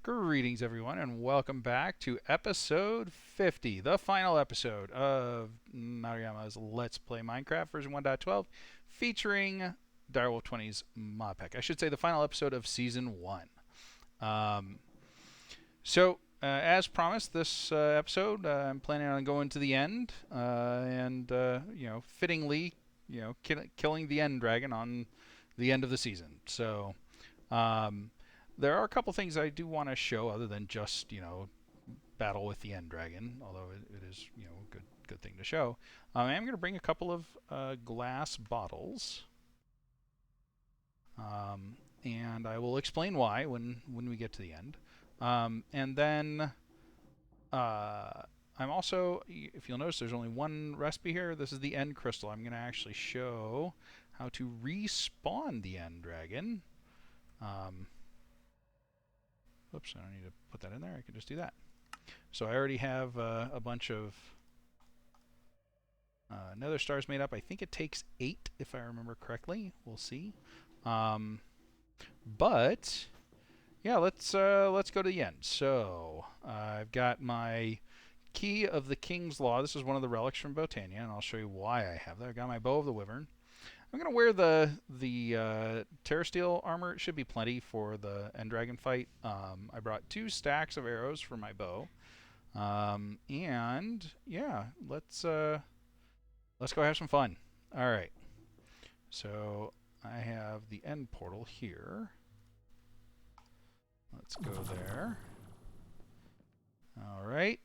Greetings, everyone, and welcome back to episode 50, the final episode of Nariyama's Let's Play Minecraft version 1.12, featuring Direwolf 20's mod pack. I should say the final episode of season 1. Um, as promised, this episode, I'm planning on going to the end and fittingly, killing the end dragon on the end of the season. Um, there are a couple things I do want to show other than just, battle with the end dragon, although it is, a good thing to show. I am going to bring a couple of glass bottles, and I will explain why when we get to the end. And then I'm also, if you'll notice, there's only one recipe here. This is the end crystal. I'm going to actually show how to respawn the end dragon. Oops, I don't need to put that in there. I can just do that. So I already have a bunch of nether stars made up. I think it takes 8, if I remember correctly. We'll see. But yeah, let's go to the end. So I've got my key of the King's Law. This is one of the relics from Botania, and I'll show you why I have that. I've got my bow of the Wyvern. I'm going to wear the Terra Steel armor. It should be plenty for the end dragon fight. I brought 2 stacks of arrows for my bow. And yeah, let's go have some fun. All right. So I have the end portal here. Let's go there. All right.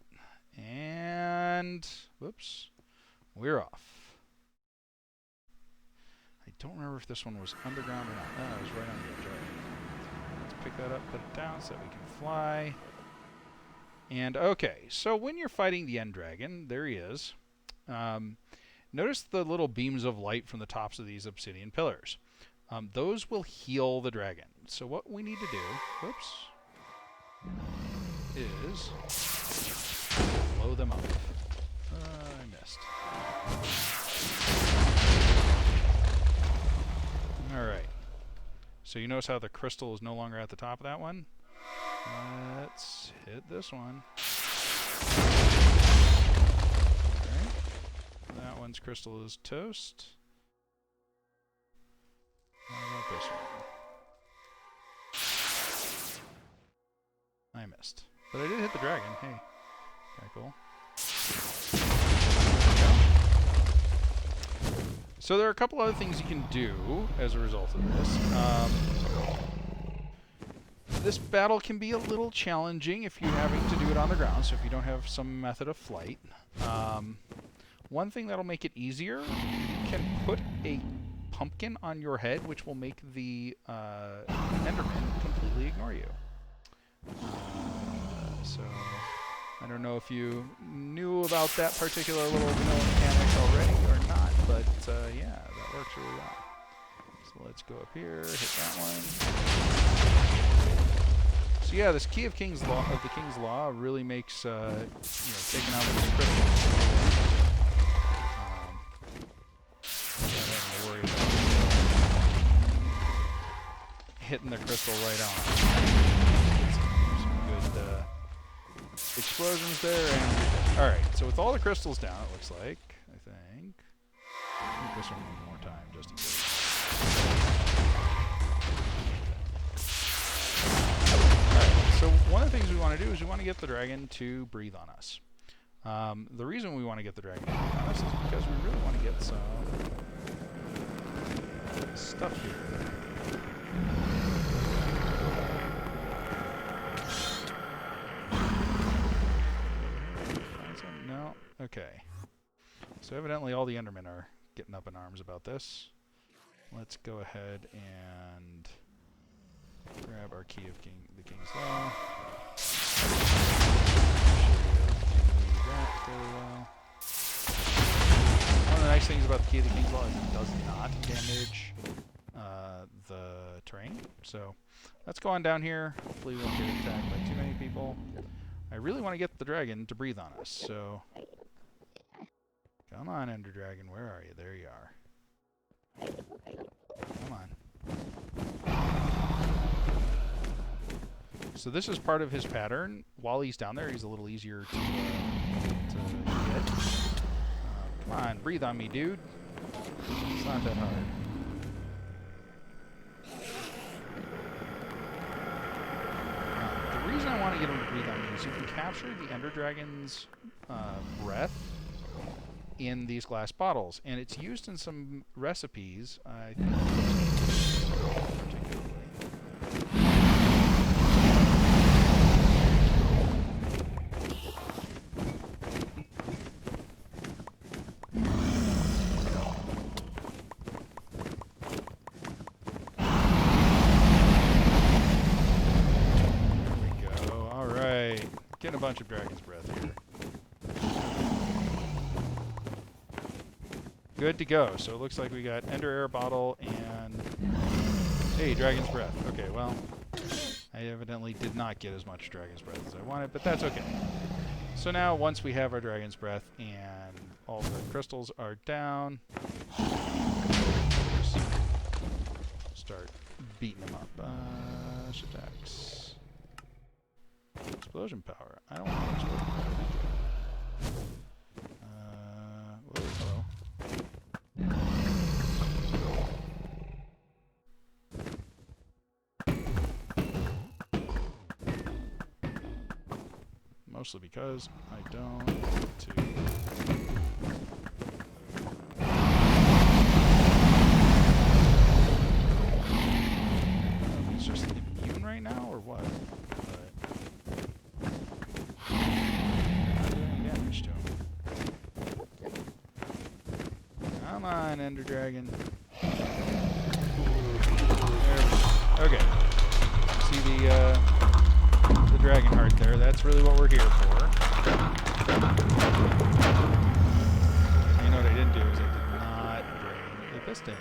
And whoops, we're off. I don't remember if this one was underground or not. No, it was right on the edge. Right. Let's pick that up, put it down so that we can fly. And okay, so when you're fighting the end dragon, there he is. Notice the little beams of light from the tops of these obsidian pillars. Those will heal the dragon. So what we need to do, whoops, is blow them up. I missed. Alright, so you notice how the crystal is no longer at the top of that one? Let's hit this one. Alright, that one's crystal is toast. How about this one? I missed. But I did hit the dragon, hey. Kinda cool. So there are a couple other things you can do as a result of this. This battle can be a little challenging if you're having to do it on the ground, so if you don't have some method of flight. One thing that'll make it easier, you can put a pumpkin on your head, which will make the Enderman completely ignore you. So I don't know if you knew about that particular little vanilla mechanic already or not, but yeah, that works really well. So let's go up here, hit that one. So yeah, this key of the King's Law really makes taking out the crystal. Not having to worry about hitting the crystal right on. Some good explosions there, and alright, so with all the crystals down, it looks like, I think. Hit this one one more time, just in case. Alright, so one of the things we want to do is we want to get the dragon to breathe on us. The reason we want to get the dragon to breathe on us is because we really want to get some stuff here. No? Okay. So evidently all the Endermen are getting up in arms about this. Let's go ahead and grab our key of the King's Law. That very well. One of the nice things about the key of the King's Law is it does not damage the terrain. So let's go on down here. Hopefully we won't get attacked by too many people. I really want to get the dragon to breathe on us, so come on, Ender Dragon, where are you? There you are. Come on. So this is part of his pattern. While he's down there, he's a little easier to get. Come on, breathe on me, dude. It's not that hard. The reason I want to get him to breathe on me is you can capture the Ender Dragon's breath in these glass bottles, and it's used in some recipes. I think getting a bunch of Dragon's Breath here. Good to go. So it looks like we got Ender Air Bottle and... Hey, Dragon's Breath. Okay, well, I evidently did not get as much Dragon's Breath as I wanted, but that's okay. So now, once we have our Dragon's Breath and all the crystals are down, start beating them up. Attacks. Explosion power. I don't want explosion power. Whoa, mostly because I don't want to. It's just immune right now, or what? Come on, Ender Dragon. Okay. See the dragon heart there. That's really what we're here for. You know what I didn't do is I did not bring a piston.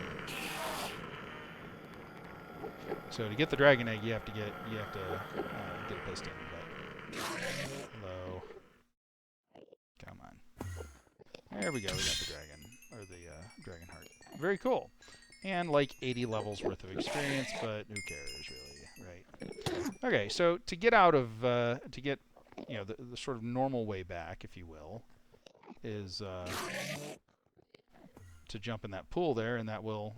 So to get the dragon egg, you have to get a piston. But hello. Come on. There we go. We got the dragon. Or the dragon heart. Very cool. And like 80 levels worth of experience, but who cares really, right? Okay, so to get out of, to get, you know, the sort of normal way back, if you will, is to jump in that pool there, and that will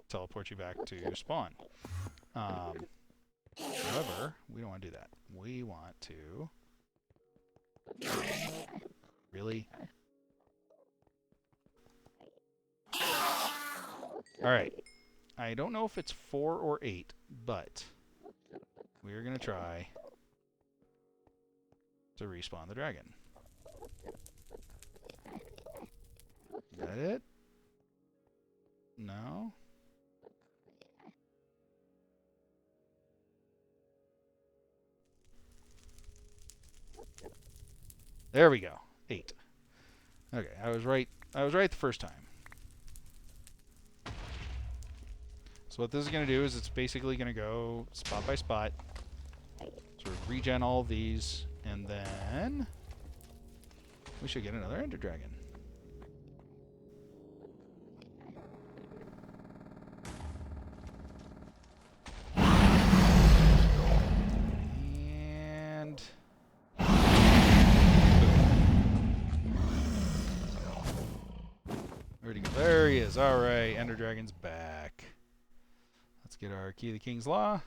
teleport you back to spawn. However, we don't want to do that. We want to... Really? Alright. I don't know if it's 4 or 8, but we're going to try to respawn the dragon. Is that it? No? There we go. 8. Okay, I was right the first time. So what this is going to do is it's basically going to go spot by spot, sort of regen all of these, and then we should get another Ender Dragon. And... where'd he go? There he is. All right, Ender Dragon's back. Let's get our Key of the King's Law.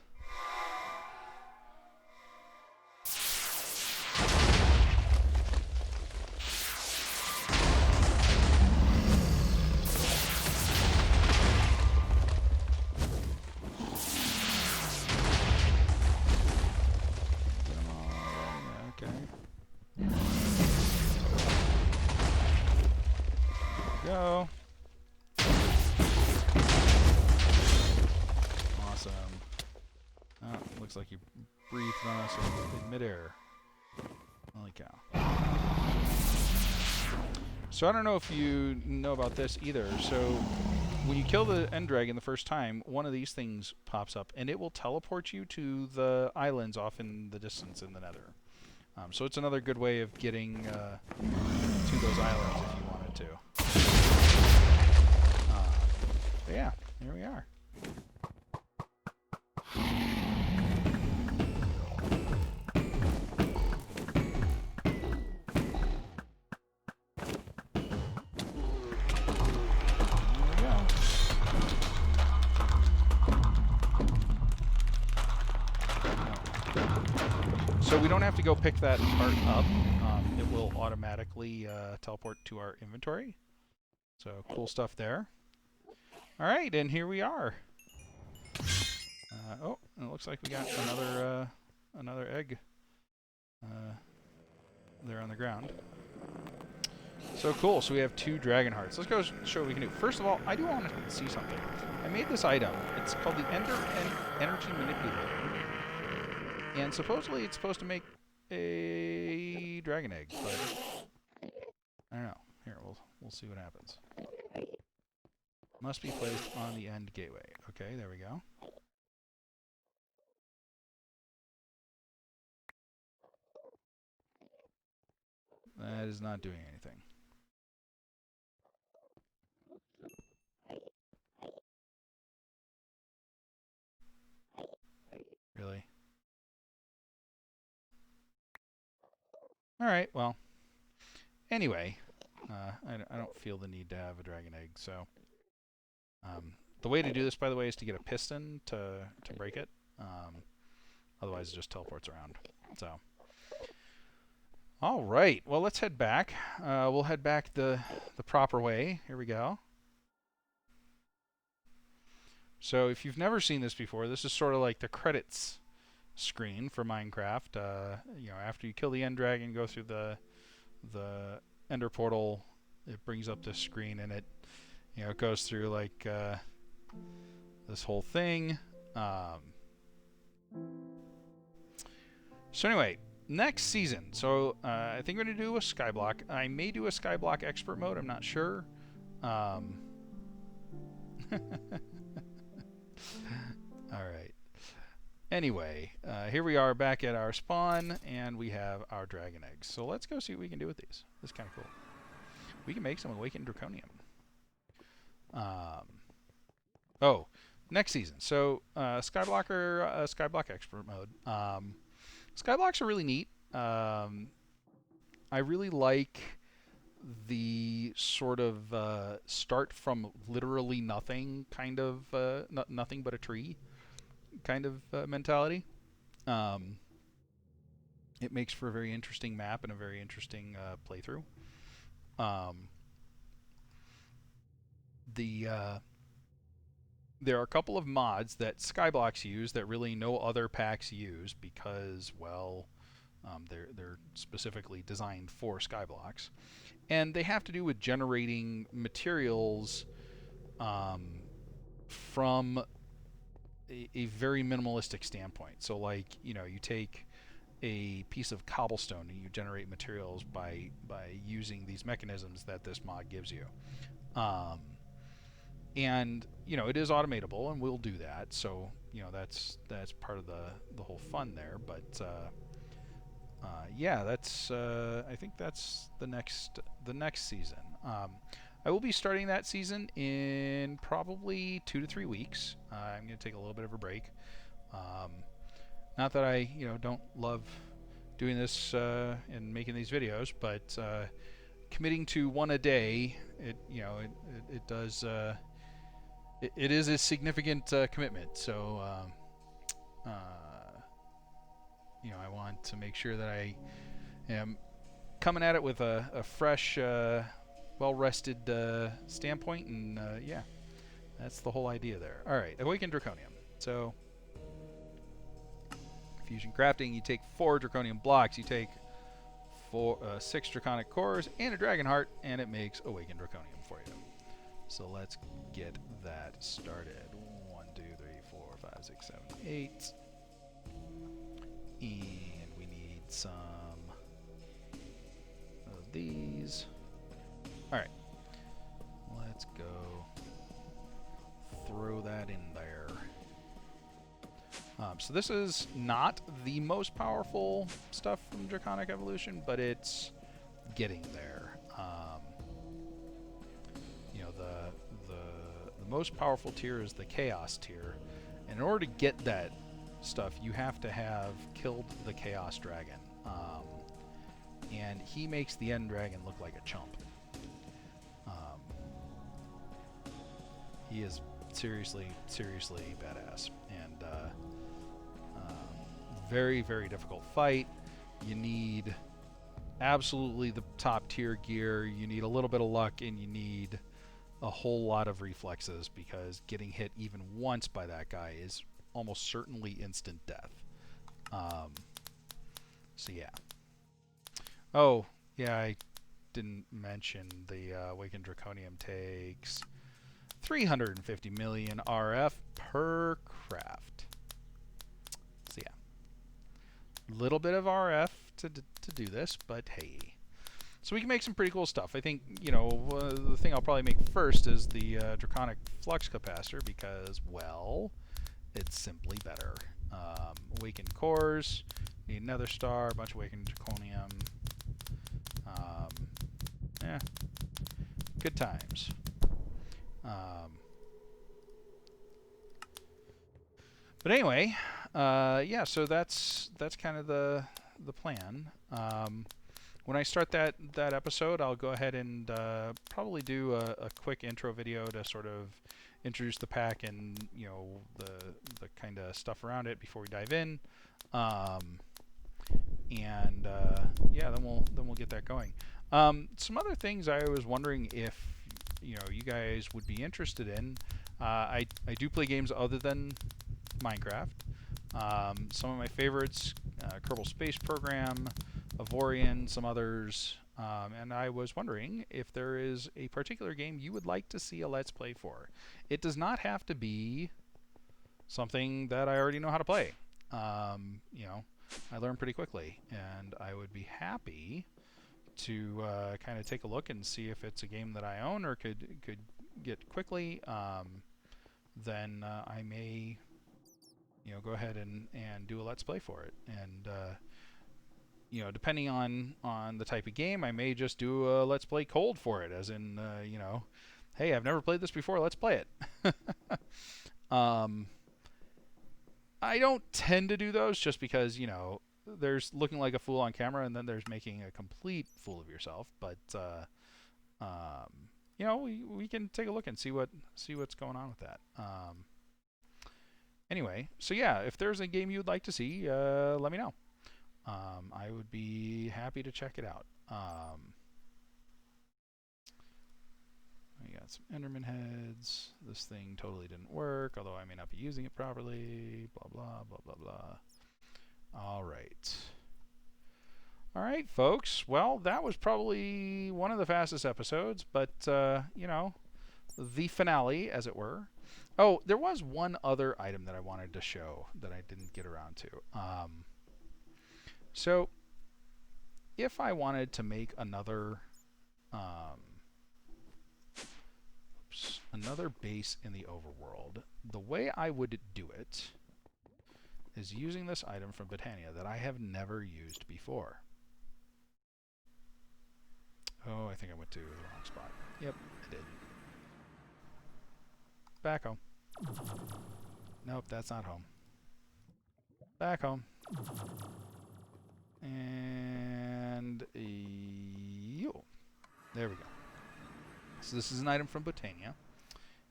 Go. Awesome. Oh, looks like you breathed on us in midair. Holy cow. So I don't know if you know about this either. So when you kill the End Dragon the first time, one of these things pops up, and it will teleport you to the islands off in the distance in the Nether. So it's another good way of getting to those islands if you wanted to. But yeah, here we are. So we don't have to go pick that part up. It will automatically teleport to our inventory. So cool stuff there. All right, and here we are. Oh, it looks like we got another egg there on the ground. So cool. So we have 2 dragon hearts. Let's go show what we can do. First of all, I do want to see something. I made this item. It's called the Energy Manipulator. And supposedly it's supposed to make a dragon egg, but I don't know. Here, we'll see what happens. Must be placed on the end gateway. Okay, there we go. That is not doing anything. Really? Alright, well. Anyway, I don't feel the need to have a dragon egg, so... the way to do this, by the way, is to get a piston to break it. Otherwise, it just teleports around. So... Alright, well, let's head back. We'll head back the proper way. Here we go. So if you've never seen this before, this is sort of like the credits screen for Minecraft. You know, after you kill the end dragon, go through the ender portal, it brings up this screen, and it, you know, it goes through like this whole thing. So anyway, next season. So I think we're gonna do a skyblock. I may do a skyblock expert mode. I'm not sure. Alright. Anyway, here we are back at our spawn, and we have our dragon eggs. So let's go see what we can do with these. This is kind of cool. We can make some awakened draconium. Oh, next season. So skyblock expert mode. Skyblocks are really neat. I really like the sort of start from literally nothing kind of nothing but a tree kind of mentality. It makes for a very interesting map and a very interesting playthrough. There are a couple of mods that Skyblocks use that really no other packs use because, well, they're specifically designed for Skyblocks. And they have to do with generating materials from a very minimalistic standpoint. So, like, you know, you take a piece of cobblestone and you generate materials by using these mechanisms that this mod gives you. And, you know, it is automatable, and we'll do that. So, you know, that's part of the whole fun there. But yeah, that's I think that's the next season. I will be starting that season in probably 2 to 3 weeks. I'm going to take a little bit of a break. Not that I, you know, don't love doing this and making these videos, but committing to one a day, it, you know, it does. It is a significant commitment. So, you know, I want to make sure that I am coming at it with a fresh, well-rested standpoint, and yeah, that's the whole idea there. All right, Awakened Draconium. So, fusion crafting, you take 4 draconium blocks, you take 6 draconic cores and a dragon heart, and it makes Awakened Draconium for you. So let's get that started. 1, 2, 3, 4, 5, 6, 7, 8. And we need some of these. Alright. Let's go throw that in there. So this is not the most powerful stuff from Draconic Evolution, but it's getting there. You know, the most powerful tier is the Chaos tier. And in order to get that stuff, you have to have killed the Chaos Dragon. And he makes the End Dragon look like a chump. He is seriously badass. And very, very difficult fight. You need absolutely the top tier gear. You need a little bit of luck, and you need a whole lot of reflexes, because getting hit even once by that guy is almost certainly instant death. So yeah. Oh, yeah, I didn't mention the Awakened Draconium takes 350 million RF per craft. So yeah, a little bit of RF to do this, but hey. So we can make some pretty cool stuff. I think, you know, the thing I'll probably make first is the Draconic Flux Capacitor, because, well, it's simply better. Awakened Cores, need another star, a bunch of Awakened Draconium. Yeah, good times. But anyway, yeah. So that's kind of the plan. When I start that episode, I'll go ahead and probably do a quick intro video to sort of introduce the pack and, you know, the kind of stuff around it before we dive in. Yeah, then we'll get that going. Some other things I was wondering if, you know, you guys would be interested in. I do play games other than Minecraft. Some of my favorites, Kerbal Space Program, Avorion, some others, and I was wondering if there is a particular game you would like to see a Let's Play for. It does not have to be something that I already know how to play. You know, I learn pretty quickly, and I would be happy to kind of take a look and see if it's a game that I own or could get quickly. Then I may, you know, go ahead and do a Let's Play for it. And you know, depending on the type of game, I may just do a Let's Play cold for it, as in, you know, hey, I've never played this before, let's play it. I don't tend to do those, just because, you know, there's looking like a fool on camera, and then there's making a complete fool of yourself. But you know, we can take a look and see what's going on with that. Anyway, so yeah, if there's a game you'd like to see, let me know. I would be happy to check it out. We got some Enderman heads. This thing totally didn't work, although I may not be using it properly. Blah, blah, blah, blah, blah. All right. All right, folks. Well, that was probably one of the fastest episodes, but, you know, the finale, as it were. Oh, there was one other item that I wanted to show that I didn't get around to. So, if I wanted to make another another base in the overworld, the way I would do it is using this item from Botania that I have never used before. Oh, I think I went to the wrong spot. Yep, I did. Back home. Nope, that's not home. Back home. And there we go. So this is an item from Botania,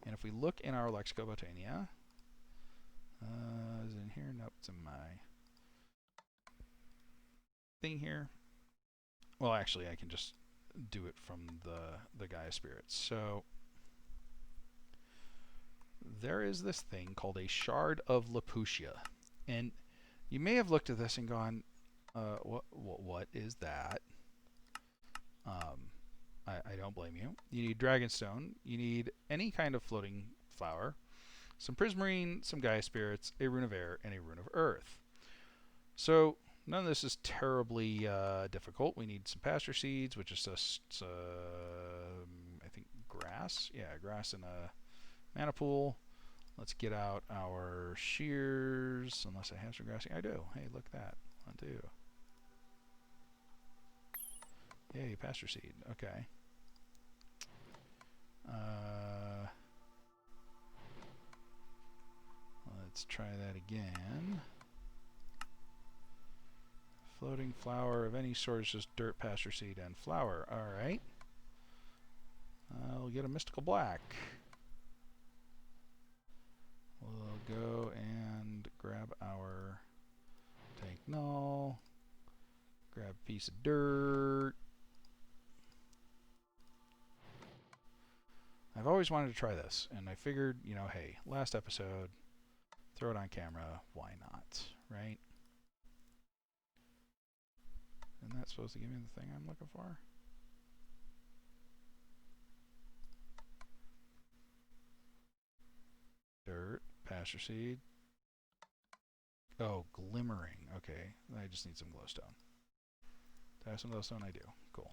and if we look in our Lexico Botania, is it in here? Nope, it's in my thing here. Well, actually, I can just do it from the Gaia Spirits. So there is this thing called a Shard of Laputia, and you may have looked at this and gone, what is that? I don't blame you. You need Dragonstone. You need any kind of floating flower, some Prismarine, some Gaia Spirits, a Rune of Air, and a Rune of Earth. So none of this is terribly difficult. We need some pasture seeds, which is just, I think, grass. Yeah, grass in a mana pool. Let's get out our shears, unless I have some grass. I do. Hey, look at that. I do. Yay, pasture seed. Okay. Let's try that again. Floating flower of any sort is just dirt, pasture seed, and flower. Alright. We'll get a mystical black. We'll go and grab our thing No. Grab a piece of dirt. I've always wanted to try this, and I figured, you know, hey, last episode, throw it on camera. Why not, right? Isn't that supposed to give me the thing I'm looking for? Dirt, pasture seed. Oh, glimmering. Okay, I just need some glowstone. Do I have some glowstone? I do. Cool.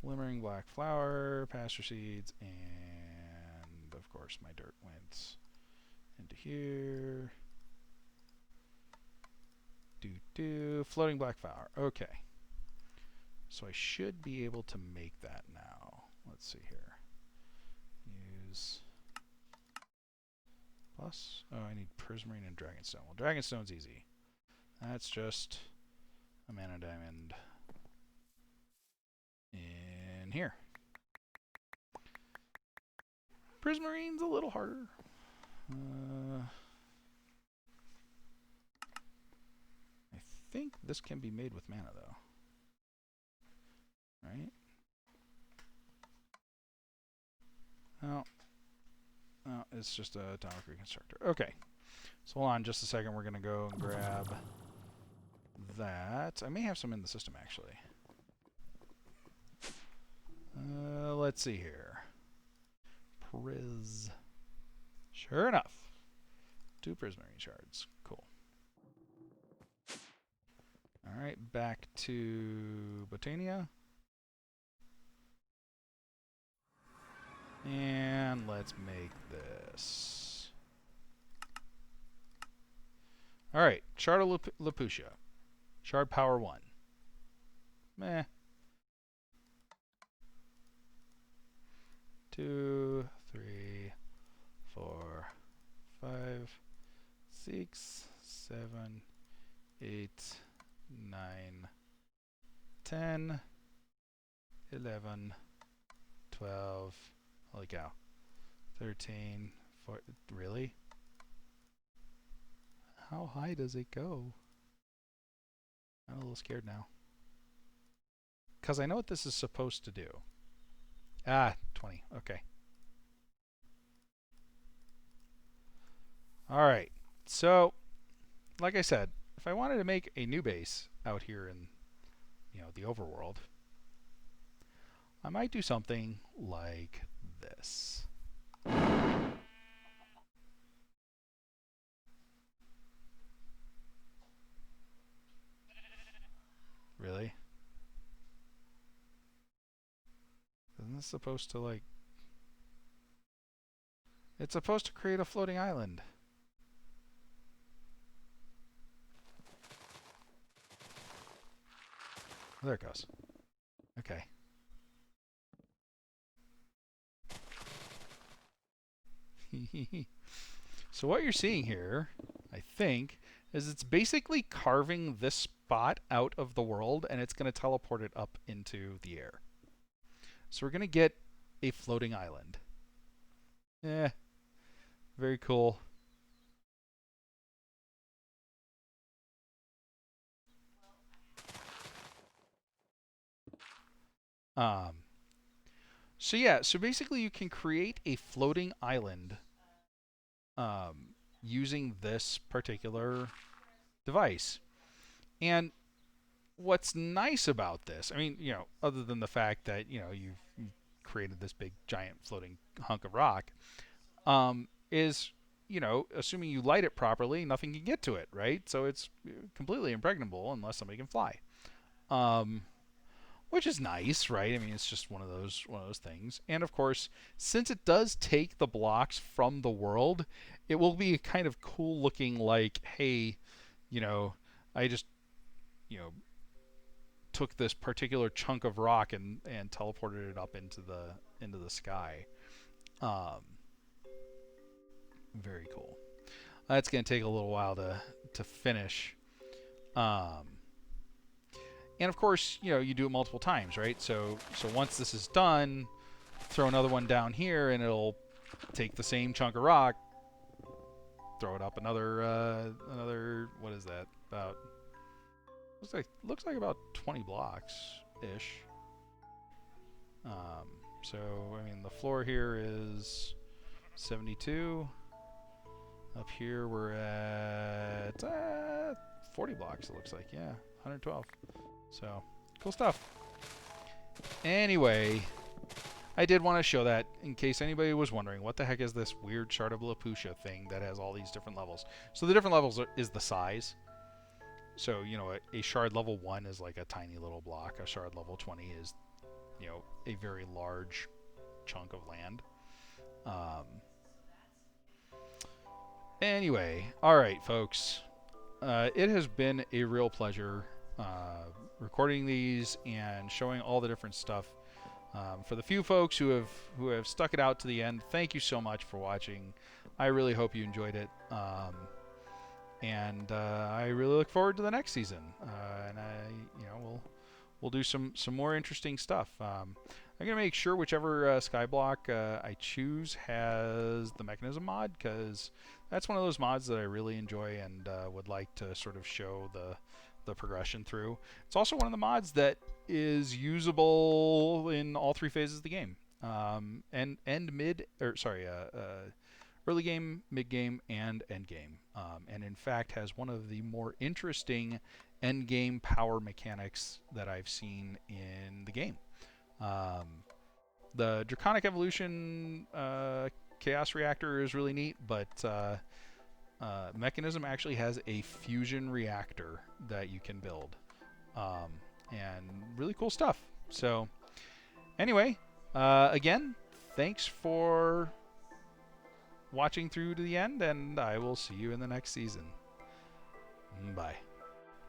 Glimmering black flower, pasture seeds, and of course my dirt went into here. Floating black flower. Okay. So I should be able to make that now. Let's see here. Use plus. Oh, I need prismarine and dragonstone. Well, dragonstone's easy. That's just a mana diamond in here. Prismarine's a little harder. I think this can be made with mana, though. Right? Oh. Oh, it's just a atomic reconstructor. Okay. So hold on just a second. We're going to go and grab that. I may have some in the system, actually. Let's see here. Sure enough. 2 prismarine shards. Cool. Alright, back to Botania. And let's make this. Alright, Shard of Laputia. Shard power 1. Meh. 2, 3, 4, 5, 6, 7, 8, 9, 10, 11, 12, holy cow, 13, 14, really? How high does it go? I'm a little scared now. Because I know what this is supposed to do. Ah, 20, okay. Alright, so, like I said, if I wanted to make a new base out here in, you know, the overworld, I might do something like this. Really? Isn't this supposed to, like... It's supposed to create a floating island. Oh, there it goes. Okay. So what you're seeing here, I think, is it's basically carving this spot out of the world, and it's going to teleport it up into the air. So we're going to get a floating island. Very cool. So yeah, so basically you can create a floating island using this particular device. And what's nice about this, I mean, you know, other than the fact that, you know, you've created this big giant floating hunk of rock, is, you know, assuming you light it properly, nothing can get to it, right? So it's completely impregnable unless somebody can fly. Which is nice, right? I mean, it's just one of those things. And of course, since it does take the blocks from the world, it will be kind of cool looking, like, hey, you know, I just, you know, took this particular chunk of rock and teleported it up into the sky. Very cool. That's going to take a little while to finish. And of course, you know, you do it multiple times, right? So once this is done, throw another one down here, and it'll take the same chunk of rock, throw it up another what is that, about, looks like about 20 blocks ish. So I mean the floor here is 72. Up here we're at 40 blocks, it looks like. Yeah, 112. So cool stuff. Anyway, I did want to show that in case anybody was wondering, what the heck is this weird Shard of Lapusha thing that has all these different levels? So the different levels is the size. So, you know, a shard level 1 is like a tiny little block. A shard level 20 is, you know, a very large chunk of land. Anyway, all right, folks. It has been a real pleasure recording these and showing all the different stuff. For the few folks who have stuck it out to the end, thank you so much for watching. I really hope you enjoyed it, and I really look forward to the next season. And we'll do some more interesting stuff. I'm gonna make sure whichever skyblock I choose has the mechanism mod, because that's one of those mods that I really enjoy and would like to sort of show the progression through. It's also one of the mods that is usable in all 3 phases of the game, early game, mid game, and end game, and in fact has one of the more interesting end game power mechanics that I've seen in the game. The Draconic Evolution Chaos Reactor is really neat, but Mechanism actually has a fusion reactor that you can build, and really cool stuff. So anyway, again, thanks for watching through to the end, and I will see you in the next season. Bye.